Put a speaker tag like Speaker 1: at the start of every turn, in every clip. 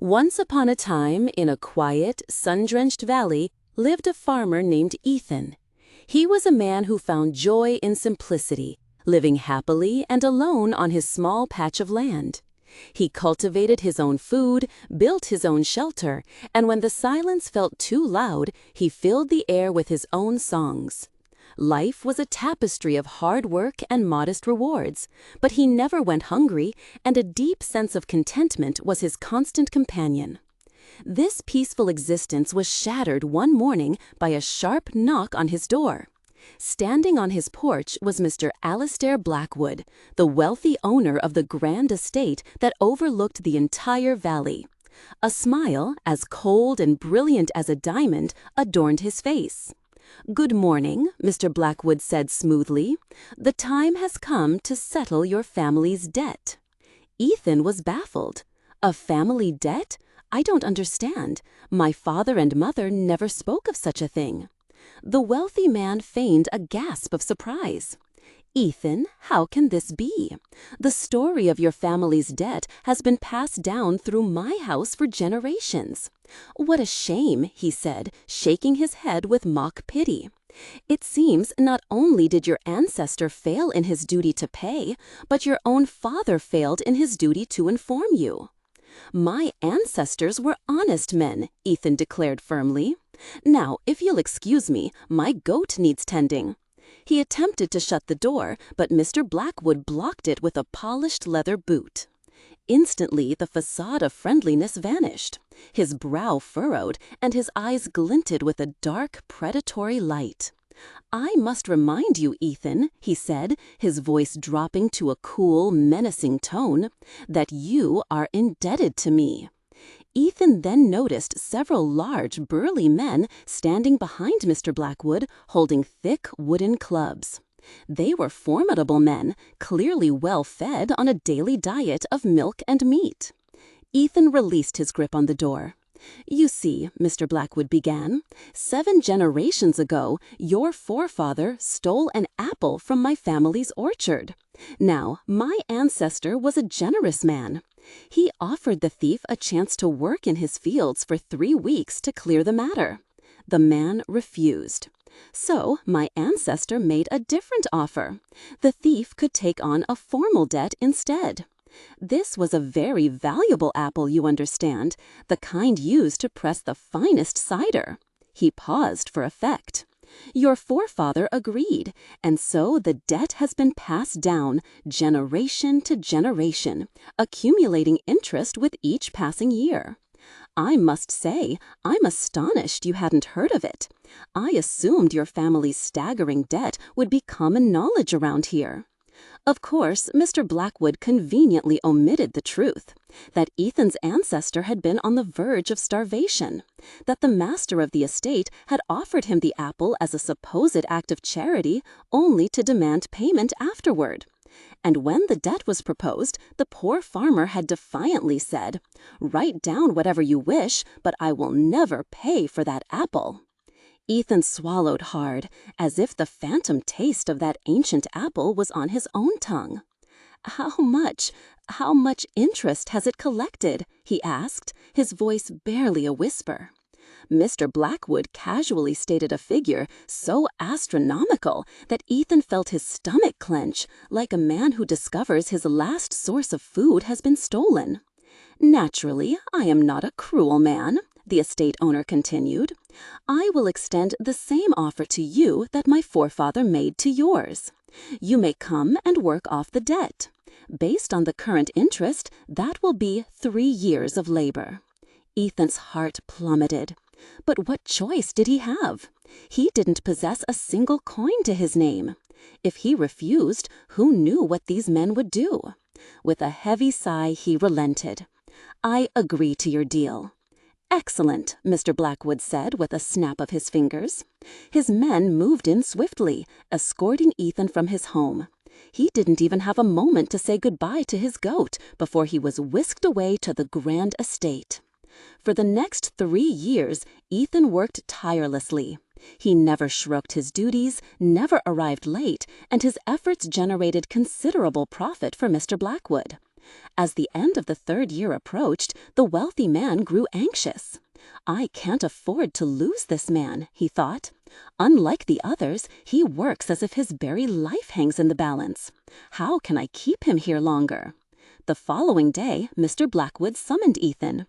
Speaker 1: Once upon a time, in a quiet, sun-drenched valley, lived a farmer named Ethan. He was a man who found joy in simplicity, living happily and alone on his small patch of land. He cultivated his own food, built his own shelter, and when the silence felt too loud, he filled the air with his own songs. Life was a tapestry of hard work and modest rewards, but he never went hungry, and a deep sense of contentment was his constant companion. This peaceful existence was shattered one morning by a sharp knock on his door. Standing on his porch was Mr. Alistair Blackwood, the wealthy owner of the grand estate that overlooked the entire valley. A smile, as cold and brilliant as a diamond, adorned his face. "Good morning," Mr. Blackwood said smoothly. "The time has come to settle your family's debt." Ethan was baffled. "A family debt? I don't understand. My father and mother never spoke of such a thing." The wealthy man feigned a gasp of surprise. "Ethan, how can this be? The story of your family's debt has been passed down through my house for generations." "What a shame," he said, shaking his head with mock pity. "It seems not only did your ancestor fail in his duty to pay, but your own father failed in his duty to inform you." "My ancestors were honest men," Ethan declared firmly. "Now, if you'll excuse me, my goat needs tending." He attempted to shut the door, but Mr. Blackwood blocked it with a polished leather boot. Instantly, the facade of friendliness vanished. His brow furrowed, and his eyes glinted with a dark, predatory light. "I must remind you, Ethan," he said, his voice dropping to a cool, menacing tone, "that you are indebted to me." Ethan then noticed several large, burly men standing behind Mr. Blackwood, holding thick wooden clubs. They were formidable men, clearly well fed on a daily diet of milk and meat. Ethan released his grip on the door. "You see," Mr. Blackwood began, "7 generations ago, your forefather stole an apple from my family's orchard. Now, my ancestor was a generous man. He offered the thief a chance to work in his fields for 3 weeks to clear the matter. The man refused. So my ancestor made a different offer. The thief could take on a formal debt instead. This was a very valuable apple, you understand, the kind used to press the finest cider." He paused for effect. "Your forefather agreed, and so the debt has been passed down generation to generation, accumulating interest with each passing year. I must say, I'm astonished you hadn't heard of it. I assumed your family's staggering debt would be common knowledge around here." Of course, Mr. Blackwood conveniently omitted the truth, that Ethan's ancestor had been on the verge of starvation, that the master of the estate had offered him the apple as a supposed act of charity only to demand payment afterward. And when the debt was proposed, the poor farmer had defiantly said, "Write down whatever you wish, but I will never pay for that apple." Ethan swallowed hard, as if the phantom taste of that ancient apple was on his own tongue. How much interest has it collected?" he asked, his voice barely a whisper. Mr. Blackwood casually stated a figure so astronomical that Ethan felt his stomach clench, like a man who discovers his last source of food has been stolen. "Naturally, I am not a cruel man," the estate owner continued. "I will extend the same offer to you that my forefather made to yours. You may come and work off the debt. Based on the current interest, that will be 3 years of labor." Ethan's heart plummeted. But what choice did he have? He didn't possess a single coin to his name. If he refused, who knew what these men would do? With a heavy sigh, he relented. "I agree to your deal." "Excellent," Mr. Blackwood said with a snap of his fingers. His men moved in swiftly, escorting Ethan from his home. He didn't even have a moment to say goodbye to his goat before he was whisked away to the grand estate. For the next 3 years, Ethan worked tirelessly. He never shirked his duties, never arrived late, and his efforts generated considerable profit for Mr. Blackwood. As the end of the 3rd year approached, the wealthy man grew anxious. "I can't afford to lose this man," he thought. "Unlike the others, he works as if his very life hangs in the balance. How can I keep him here longer?" The following day, Mr. Blackwood summoned Ethan.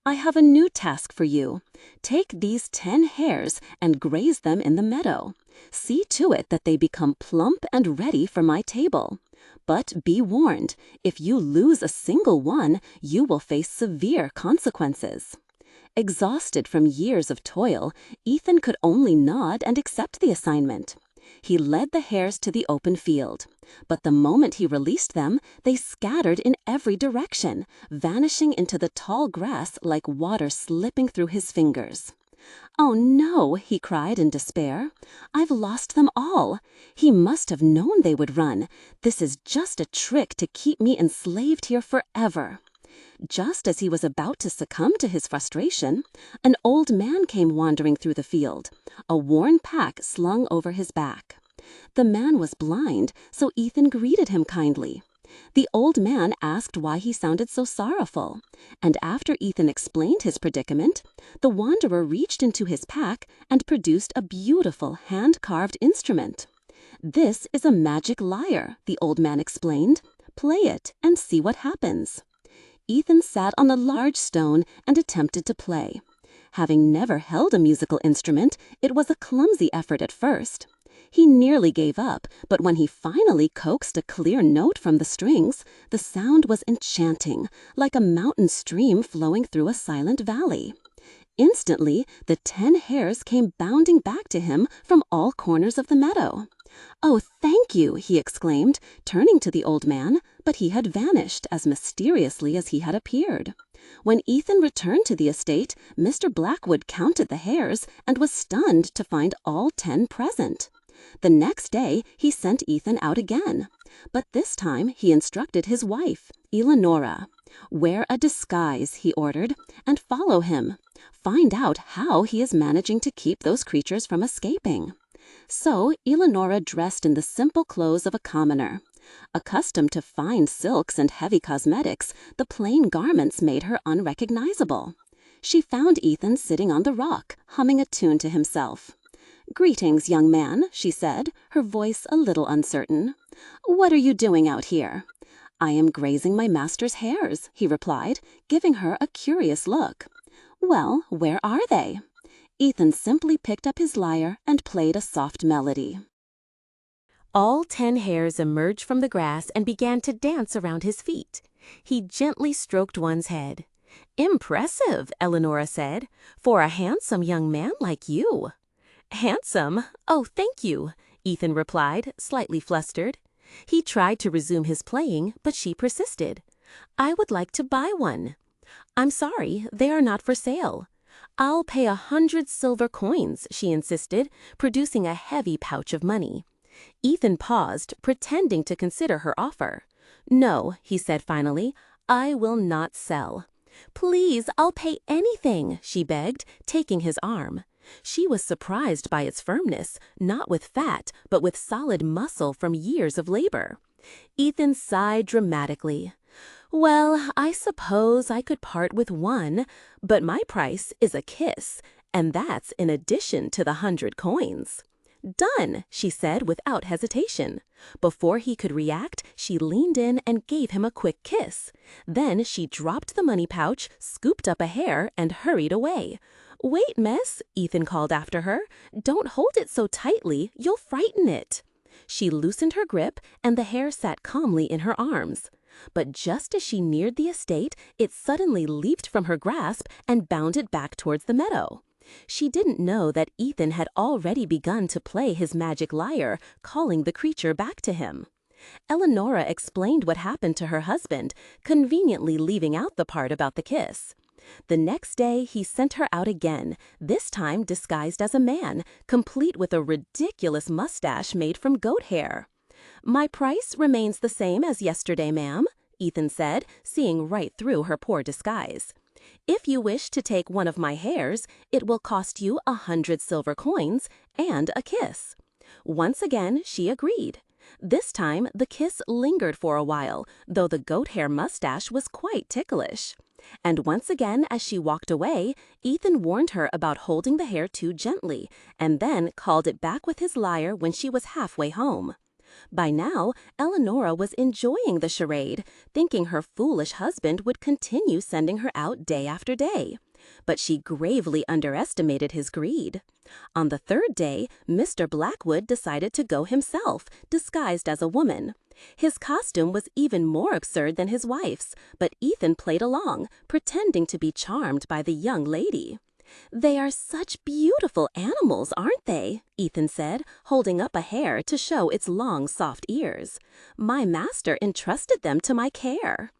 Speaker 1: "I have a new task for you. Take these 10 hares and graze them in the meadow. See to it that they become plump and ready for my table. But be warned, if you lose a single one, you will face severe consequences." Exhausted from years of toil, Ethan could only nod and accept the assignment. He led the hares to the open field, but the moment he released them, they scattered in every direction, vanishing into the tall grass like water slipping through his fingers. "Oh no," he cried in despair. "I've lost them all. He must have known they would run. This is just a trick to keep me enslaved here forever." Just as he was about to succumb to his frustration, an old man came wandering through the field, a worn pack slung over his back. The man was blind, so Ethan greeted him kindly. The old man asked why he sounded so sorrowful, and after Ethan explained his predicament, the wanderer reached into his pack and produced a beautiful hand-carved instrument. "This is a magic lyre," the old man explained. "Play it and see what happens." Ethan sat on a large stone and attempted to play. Having never held a musical instrument, it was a clumsy effort at first. He nearly gave up, but when he finally coaxed a clear note from the strings, the sound was enchanting, like a mountain stream flowing through a silent valley. Instantly, the 10 hares came bounding back to him from all corners of the meadow. "Oh, thank you," he exclaimed, turning to the old man, but he had vanished as mysteriously as he had appeared. When Ethan returned to the estate, Mr. Blackwood counted the hares and was stunned to find all 10 present. The next day, he sent Ethan out again, but this time he instructed his wife, Eleonora. "Wear a disguise," he ordered, "and follow him. Find out how he is managing to keep those creatures from escaping." So Eleonora dressed in the simple clothes of a commoner. Accustomed to fine silks and heavy cosmetics, the plain garments made her unrecognizable. She found Ethan sitting on the rock, humming a tune to himself. "Greetings, young man," she said, her voice a little uncertain. "What are you doing out here?" "I am grazing my master's hares," he replied, giving her a curious look. "Well, where are they?" Ethan simply picked up his lyre and played a soft melody. All 10 hares emerged from the grass and began to dance around his feet. He gently stroked one's head. "Impressive," Eleonora said, "for a handsome young man like you." "Handsome? Oh, thank you," Ethan replied, slightly flustered. He tried to resume his playing, but she persisted. "I would like to buy one." "I'm sorry, they are not for sale." "I'll pay 100 silver coins," she insisted, producing a heavy pouch of money. Ethan paused, pretending to consider her offer. "No," he said finally, "I will not sell." "Please, I'll pay anything," she begged, taking his arm. She was surprised by its firmness, not with fat, but with solid muscle from years of labor. Ethan sighed dramatically. "Well, I suppose I could part with one, but my price is a kiss, and that's in addition to the 100 coins." "Done," she said without hesitation. Before he could react, she leaned in and gave him a quick kiss. Then she dropped the money pouch, scooped up a hare, and hurried away. "Wait, miss," Ethan called after her. "Don't hold it so tightly, you'll frighten it." She loosened her grip, and the hare sat calmly in her arms. But just as she neared the estate, it suddenly leaped from her grasp and bounded back towards the meadow. She didn't know that Ethan had already begun to play his magic lyre, calling the creature back to him. Eleonora explained what happened to her husband, conveniently leaving out the part about the kiss. The next day, he sent her out again, this time disguised as a man, complete with a ridiculous mustache made from goat hair. "My price remains the same as yesterday, ma'am," Ethan said, seeing right through her poor disguise. "If you wish to take one of my hares, it will cost you 100 silver coins and a kiss." Once again, she agreed. This time, the kiss lingered for a while, though the goat hair mustache was quite ticklish. And once again, as she walked away, Ethan warned her about holding the hair too gently, and then called it back with his lyre when she was halfway home. By now, Eleonora was enjoying the charade, thinking her foolish husband would continue sending her out day after day. But she gravely underestimated his greed. On the third day, Mr. Blackwood decided to go himself, disguised as a woman. His costume was even more absurd than his wife's, but Ethan played along, pretending to be charmed by the young lady. "They are such beautiful animals, aren't they?" Ethan said, holding up a hare to show its long, soft ears. "My master entrusted them to my care."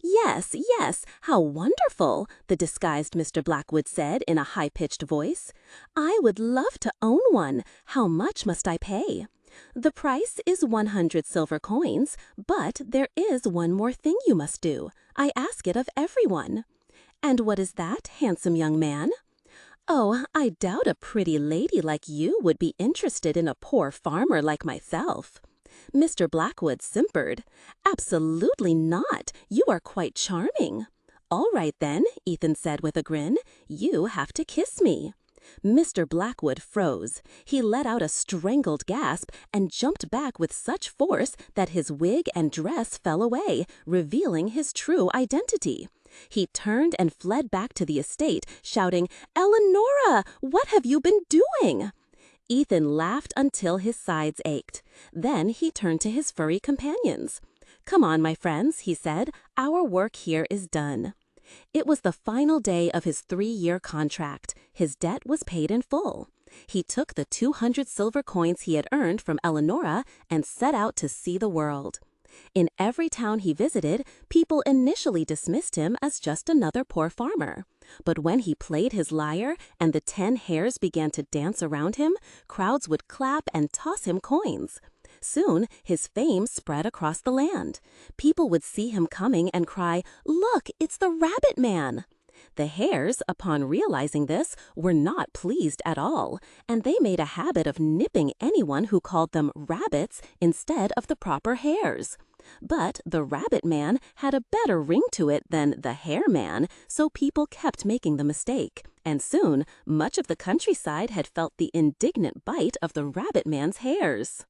Speaker 1: "Yes, yes, how wonderful," the disguised Mr. Blackwood said in a high-pitched voice. "I would love to own one. How much must I pay?" "The price is 100 silver coins, but there is one more thing you must do. I ask it of everyone." "And what is that, handsome young man?" "Oh, I doubt a pretty lady like you would be interested in a poor farmer like myself." Mr. Blackwood simpered. "Absolutely not. You are quite charming." "All right then," Ethan said with a grin. "You have to kiss me." Mr. Blackwood froze. He let out a strangled gasp and jumped back with such force that his wig and dress fell away, revealing his true identity. He turned and fled back to the estate, shouting, "Eleonora, what have you been doing?" Ethan laughed until his sides ached. Then he turned to his furry companions. "Come on, my friends," he said. "Our work here is done." It was the final day of his 3-year contract. His debt was paid in full. He took the 200 silver coins he had earned from Eleonora and set out to see the world. In every town he visited, people initially dismissed him as just another poor farmer. But when he played his lyre and the 10 hares began to dance around him, crowds would clap and toss him coins. Soon, his fame spread across the land. People would see him coming and cry, "Look, it's the Rabbit Man!" The hares, upon realizing this, were not pleased at all, and they made a habit of nipping anyone who called them rabbits instead of the proper hares. But the Rabbit Man had a better ring to it than the Hare Man, so people kept making the mistake. And soon, much of the countryside had felt the indignant bite of the Rabbit Man's hares.